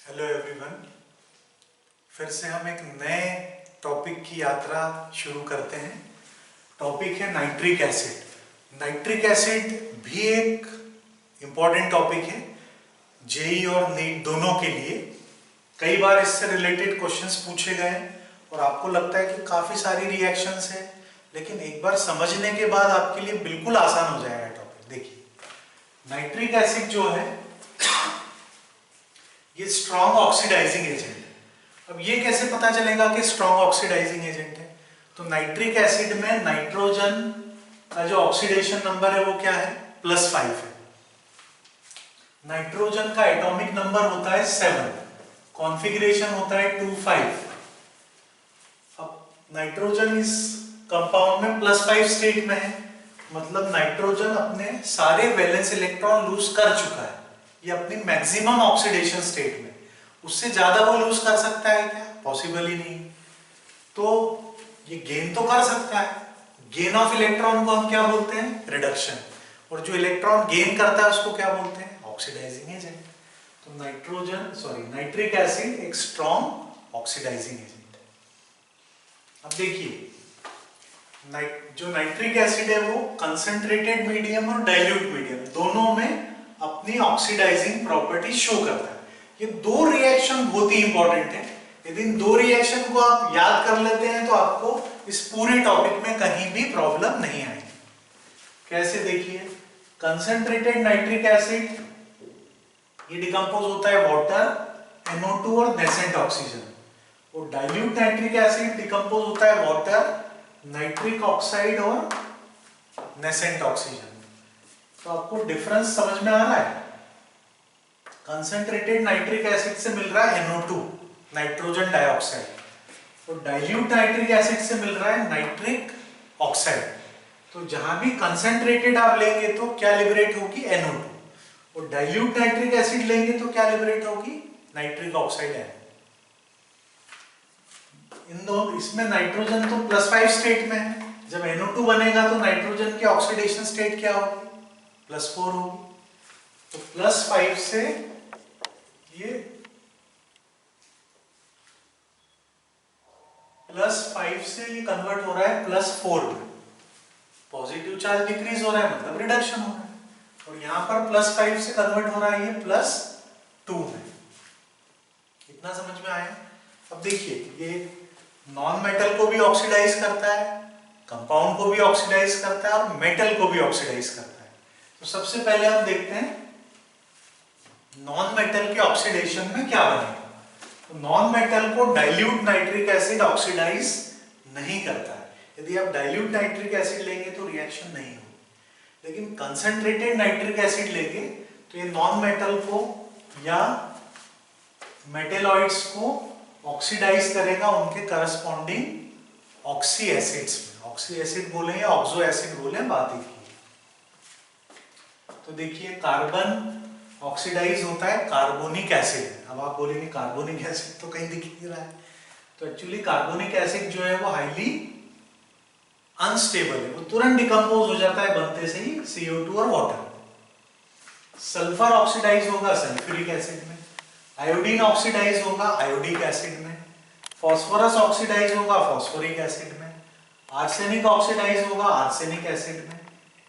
Hello everyone, फिर से हम एक नए टॉपिक की यात्रा शुरू करते हैं। टॉपिक है नाइट्रिक एसिड। नाइट्रिक एसिड भी एक इम्पॉर्टेंट टॉपिक है जेई और नीट दोनों के लिए। कई बार इससे रिलेटेड क्वेश्चंस पूछे गए हैं और आपको लगता है कि काफ़ी सारी रिएक्शंस हैं, लेकिन एक बार समझने के बाद आपके लिए बिल्कुल आसान हो जाएगा टॉपिक। देखिए, नाइट्रिक एसिड जो है ये स्ट्रॉन्ग ऑक्सीडाइजिंग एजेंट है। अब ये कैसे पता चलेगा कि स्ट्रॉन्ग ऑक्सीडाइजिंग एजेंट है? तो नाइट्रिक एसिड में नाइट्रोजन का जो ऑक्सीडेशन नंबर है वो क्या है? +5 है। नाइट्रोजन का एटॉमिक नंबर होता है 7, कॉन्फ़िगरेशन होता है 2,5। अब नाइट्रोजन इस कंपाउंड में +5 स्टेट में है, मतलब नाइट्रोजन अपने सारे वैलेंस इलेक्ट्रॉन लूज कर चुका है। ये अपनी मैक्सिमम ऑक्सीडेशन स्टेट में, उससे ज्यादा वो लूज कर सकता है क्या? पॉसिबल ही नहीं। तो ये गेन तो कर सकता है। गेन ऑफ इलेक्ट्रॉन को हम क्या बोलते हैं? रिडक्शन। और जो इलेक्ट्रॉन गेन करता है उसको क्या बोलते हैं? Oxidising agent. तो नाइट्रिक एसिड एक स्ट्रॉन्ग ऑक्सीडाइजिंग एजेंट है। अब देखिए, जो नाइट्रिक एसिड है वो कंसंट्रेटेड मीडियम और डाइल्यूट मीडियम दोनों में अपनी ऑक्सीडाइजिंग प्रॉपर्टी शो करता है। ये दो रिएक्शन बहुत ही इंपॉर्टेंट है। यदि इन दो रिएक्शन को आप याद कर लेते हैं तो आपको इस पूरे टॉपिक में कहीं भी प्रॉब्लम नहीं आएगी। कैसे? देखिए, कंसंट्रेटेड नाइट्रिक एसिड ये डिकम्पोज होता है वाटर, NO2 और नेसेंट ऑक्सीजन। और डाइल्यूट नाइट्रिक एसिड डिकम्पोज होता है वाटर, नाइट्रिक ऑक्साइड और नेसेंट ऑक्सीजन। तो आपको डिफरेंस समझ में आ रहा है? कंसंट्रेटेड नाइट्रिक एसिड से मिल रहा है NO2, नाइट्रोजन डाइऑक्साइड, और डाइल्यूट नाइट्रिक एसिड से मिल रहा है नाइट्रिक ऑक्साइड। तो जहां भी कंसंट्रेटेड आप लेंगे तो क्या लिबरेट होगी? NO2। और डाइल्यूट नाइट्रिक एसिड लेंगे तो क्या लिबरेट होगी? नाइट्रिक ऑक्साइड है। इन दोनों, इसमें नाइट्रोजन तो +5 स्टेट में है। जब NO2 बनेगा तो नाइट्रोजन की ऑक्सीडेशन स्टेट क्या होगी? +4 होगी। तो +5 से ये कन्वर्ट हो रहा है +4 में। पॉजिटिव चार्ज डिक्रीज हो रहा है, मतलब रिडक्शन हो रहा है। और यहां पर +5 से कन्वर्ट हो रहा है ये +2 में। इतना समझ में आया? अब देखिए, ये नॉन मेटल को भी ऑक्सीडाइज करता है, कंपाउंड को भी ऑक्सीडाइज करता है और मेटल को भी ऑक्सीडाइज करता है। तो सबसे पहले हम देखते हैं नॉन मेटल के ऑक्सीडेशन में क्या बनेगा। तो नॉन मेटल को डाइल्यूट नाइट्रिक एसिड ऑक्सीडाइज नहीं करता है। यदि आप डाइल्यूट नाइट्रिक एसिड लेंगे तो रिएक्शन नहीं होगी, लेकिन कंसंट्रेटेड नाइट्रिक एसिड लेंगे तो ये नॉन मेटल को या मेटेलॉइड्स को ऑक्सीडाइज करेगा उनके करस्पॉन्डिंग ऑक्सी एसिड्स में। ऑक्सी एसिड बोले या ऑक्सो एसिड बोले, बात ही की। तो देखिए, कार्बन ऑक्सीडाइज होता है कार्बोनिक एसिड। अब आप बोलेंगे कार्बोनिक एसिड तो कहीं दिख नहीं रहा है। तो एक्चुअली कार्बोनिक एसिड जो है वो हाईली अनस्टेबल है, वो तुरंत डिकम्पोज हो जाता है बनते से ही CO2 और वाटर। सल्फर ऑक्सीडाइज होगा सल्फ्यूरिक एसिड में, आयोडीन ऑक्सीडाइज होगा आयोडिक एसिड में, फास्फोरस ऑक्सीडाइज होगा फास्फोरिक एसिड में, आर्सेनिक ऑक्सीडाइज होगा आर्सेनिक एसिड में,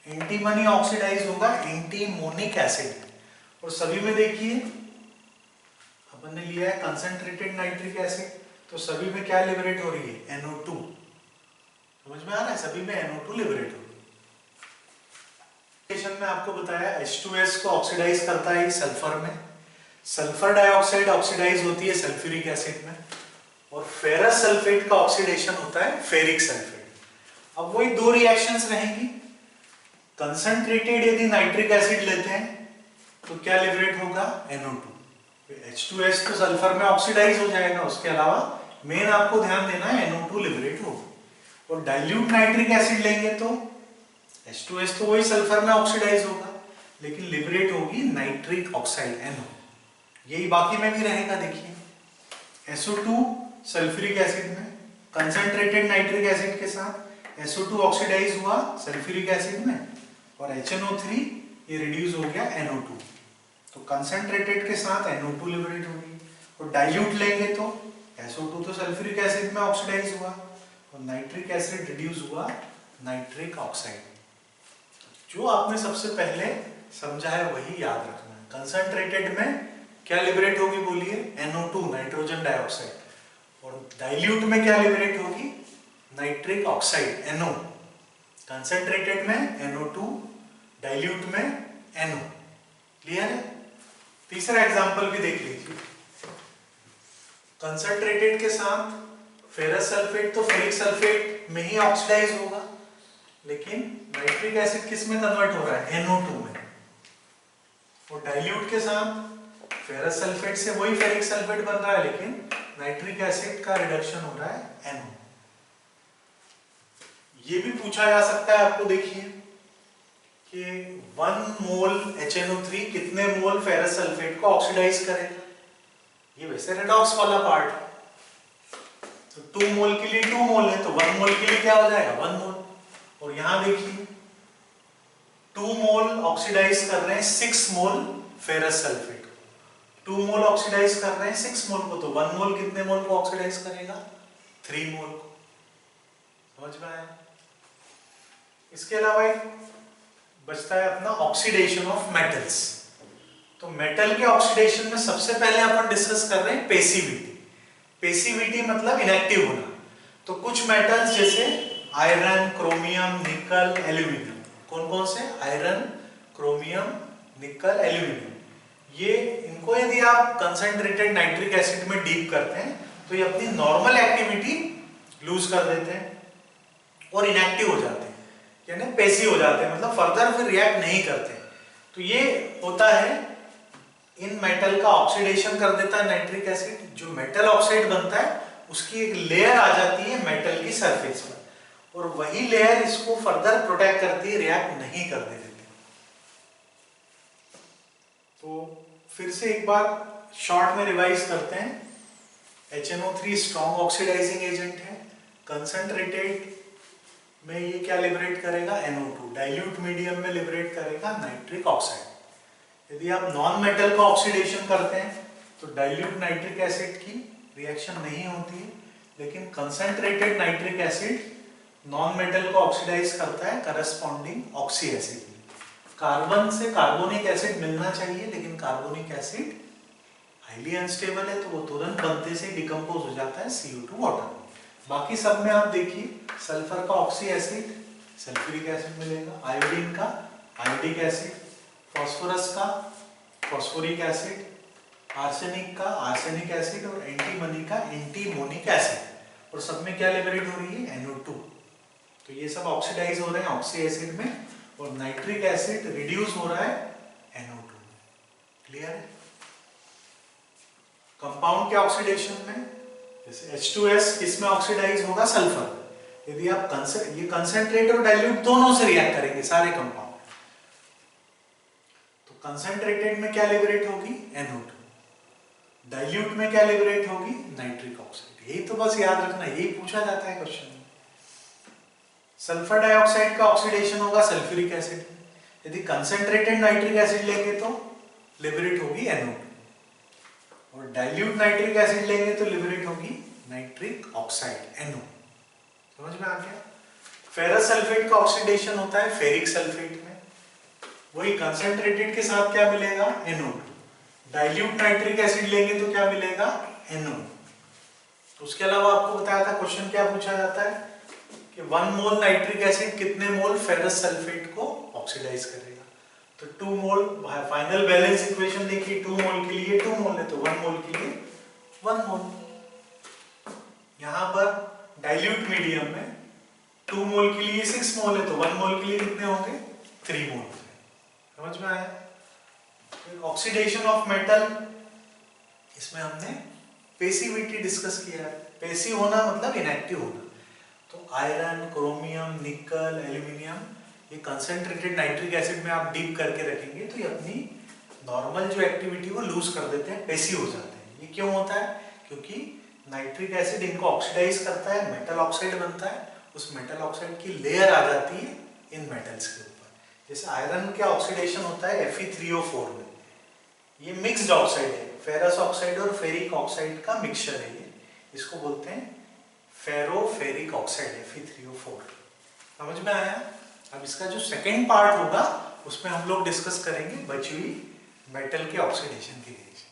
एंटीमनी ऑक्सीडाइज होगा एंटीमोनिक एसिड में। और सभी में देखिए, अपन ने लिया है कंसंट्रेटेड नाइट्रिक एसिड, तो सभी में क्या लिबरेट हो रही है? NO2। समझ में आ रहा है? सभी में NO2 लिबरेट हो रही है। में आपको बताया H2S को ऑक्सीडाइज करता है सल्फर में, सल्फर डाइऑक्साइड ऑक्सीडाइज होती है सल्फ्यूरिक एसिड में, और फेरस सल्फेट का ऑक्सीडेशन होता है फेरिक सल्फेट। अब वही दो रिएक्शंस रहेंगी। कंसंट्रेटेड यदि नाइट्रिक एसिड लेते हैं तो क्या लिबरेट होगा? NO2। H2S तो सल्फर में ऑक्सीडाइज हो जाएगा, उसके अलावा मेन आपको ध्यान देना है NO2 लिबरेट होगा। और डाइल्यूट नाइट्रिक एसिड लेंगे तो H2S तो वही सल्फर में ऑक्सीडाइज होगा, लेकिन लिबरेट होगी नाइट्रिक ऑक्साइड NO। यही बाकी में भी रहेगा। देखिए, SO2 सल्फ्यूरिक एसिड में कंसंट्रेटेड नाइट्रिक एसिड के साथ SO2 ऑक्सीडाइज हुआ सल्फ्यूरिक एसिड में, और HNO3 ये रिड्यूस हो गया NO2। तो कंसंट्रेटेड के साथ NO2 लिबरेट हो गई, और डाइल्यूट लेंगे तो SO2 तो सल्फ्यूरिक एसिड में ऑक्सीडाइज हुआ और नाइट्रिक एसिड रिड्यूस हुआ नाइट्रिक ऑक्साइड। जो आपने सबसे पहले समझा है वही याद रखना है। कंसंट्रेटेड में क्या लिबरेट होगी बोलिए, NO2 नाइट्रोजन डाइऑक्साइड, और डाइल्यूट में क्या लिबरेट होगी, नाइट्रिक ऑक्साइड NO। कंसंट्रेटेड में NO2, डाइल्यूट में NO। क्लियर है? तीसरा एग्जांपल भी देख लीजिए। कंसंट्रेटेड के साथ फेरस सल्फेट तो फेरिक सल्फेट में ही ऑक्सीडाइज होगा, लेकिन नाइट्रिक एसिड किस में कन्वर्ट हो रहा है, NO2 में। और डाइल्यूट के साथ फेरस सल्फेट से वही फेरिक सल्फेट बन रहा है, लेकिन नाइट्रिक एसिड का रिडक्शन हो रहा है NO। ये भी पूछा जा सकता है आपको, देखिए कि 1 मोल HNO3 कितने मोल फेरस सल्फेट को ऑक्सीडाइज करेगा। ये वैसे रेडॉक्स वाला पार्ट है, तो 2 मोल के लिए 2 मोल है, तो 1 मोल के लिए क्या हो जाएगा, 1 मोल। और यहां देखिए 2 मोल ऑक्सीडाइज कर रहे हैं 6 मोल फेरस सल्फेट को। 2 मोल ऑक्सीडाइज कर रहे हैं 6 मोल को, तो 1 मोल कितने मोल को ऑक्सीडाइज करेगा, 3 मोल को। समझ में आया? इसके अलावा बचता है अपना ऑक्सीडेशन ऑफ मेटल्स। तो मेटल के ऑक्सीडेशन में सबसे पहले अपन डिस्कस कर रहे हैं पेसिविटी। पेसिविटी मतलब इनएक्टिव होना। तो कुछ मेटल्स जैसे आयरन, क्रोमियम, निकल, एल्यूमिनियम, कौन कौन से, आयरन, क्रोमियम, निकल, एल्यूमिनियम, ये इनको यदि आप कंसंट्रेटेड नाइट्रिक एसिड में डीप करते हैं तो ये अपनी नॉर्मल एक्टिविटी लूज कर देते हैं और इनएक्टिव हो जाते हैं, यानी पैसिव हो जाते हैं, मतलब फर्दर फिर रिएक्ट नहीं करते। तो ये होता है, इन मेटल का ऑक्सीडेशन कर देता है नाइट्रिक एसिड। जो मेटल ऑक्साइड बनता है उसकी एक लेयर आ जाती है मेटल की सरफेस पर, और वही लेयर इसको फर्दर प्रोटेक्ट करती है, रिएक्ट नहीं करने देती। तो फिर से एक बार शॉर्ट में रिवाइज करते हैं। HNO3 स्ट्रॉन्ग ऑक्सीडाइजिंग एजेंट है। कंसंट्रेटेड में ये क्या लिबरेट करेगा, NO2। डाइल्यूट मीडियम में लिबरेट करेगा नाइट्रिक ऑक्साइड। यदि आप नॉन मेटल का ऑक्सीडेशन करते हैं तो डाइल्यूट नाइट्रिक एसिड की रिएक्शन नहीं होती है, लेकिन concentrated nitric acid non metal को ऑक्सीडाइज करता है करस्पॉन्डिंग ऑक्सी एसिड। कार्बन से कार्बोनिक एसिड मिलना चाहिए, लेकिन कार्बोनिक एसिड हाईली अनस्टेबल है, तो वो तुरंत बनते से डिकम्पोज हो जाता है CO2 वाटर। बाकी सब में आप देखिए, सल्फर का ऑक्सी एसिड सल्फ्यूरिक एसिड मिलेगा, आयोडीन का आयोडिक एसिड, फास्फोरस का फास्फोरिक एसिड, आर्सेनिक का आर्सेनिक एसिड, और एंटीमनी का एंटीमोनिक एसिड। और सब में क्या लिबरेट हो रही है, NO2। तो ये सब ऑक्सीडाइज हो रहे हैं ऑक्सी एसिड में, और नाइट्रिक एसिड रिड्यूस हो रहा है NO2। क्लियर है? कंपाउंड के ऑक्सीडेशन में जैसे H2S किसमें ऑक्सीडाइज होगा, सल्फर। यदि आप ये कंसंट्रेट और डाइल्यूट दोनों से रिएक्ट करेंगे सारे कंपाउंड, तो कंसंट्रेटेड में क्या लिबरेट होगी, NO2। डाइल्यूट में क्या लिबरेट होगी, नाइट्रिक ऑक्साइड। यही तो बस याद रखना, यही पूछा जाता है क्वेश्चन में। सल्फर डाइऑक्साइड का ऑक्सीडेशन होगा सल्फ्यूरिक एसिड। यदि कंसंट्रेटेड नाइट्रिक एसिड लेंगे तो लिबरेट होगी NO2, और डाइल्यूट नाइट्रिक एसिड लेंगे तो लिबरेट होगी नाइट्रिक ऑक्साइड NO। समझ में आ गया? फेरस सल्फेट का ऑक्सीडेशन होता है फेरिक सल्फेट में, वही कंसंट्रेटेड के साथ क्या मिलेगा, NO2। डाइल्यूट नाइट्रिक एसिड लेंगे तो क्या मिलेगा, NO। तो उसके अलावा आपको बताया था क्वेश्चन क्या पूछा जाता है कि 1 मोल नाइट्रिक एसिड कितने मोल फेरस सल्फेट को ऑक्सीडाइज करेगा। तो 2 मोल, फाइनल बैलेंस इक्वेशन देखिए, 2 मोल के लिए 2 मोल है, तो 1 मोल के लिए 1 मोल। यहां पर डाइल्यूट मीडियम में 2 मोल के लिए 6 मोल है, तो 1 मोल के लिए कितने होंगे, 3 मोल। समझ में आया? ऑक्सीडेशन ऑफ मेटल, इसमें हमने पेसिविटी डिस्कस किया है। पेसिव होना मतलब इनएक्टिव होना। तो आयरन, क्रोमियम, निकल, एल्यूमिनियम, ये कंसंट्रेटेड नाइट्रिक एसिड में आप डीप करके रखेंगे तो ये अपनी नॉर्मल जो एक्टिविटी वो लूज कर देते हैं, पेसिव हो जाते हैं। ये क्यों होता है, क्योंकि नाइट्रिक एसिड इनको ऑक्सीडाइज करता है, मेटल ऑक्साइड बनता है, उस मेटल ऑक्साइड की लेयर आ जाती है इन मेटल्स के ऊपर। जैसे आयरन का ऑक्सीडेशन होता है Fe3O4 में, ये मिक्स्ड ऑक्साइड है, फेरस ऑक्साइड और फेरिक ऑक्साइड का मिक्सचर है ये, इसको बोलते हैं फेरो-फेरिक ऑक्साइड Fe3O4। समझ में आया? अब इसका जो सेकेंड पार्ट होगा उसमें हम लोग डिस्कस करेंगे बची हुई मेटल के ऑक्सीडेशन की रिएक्शन।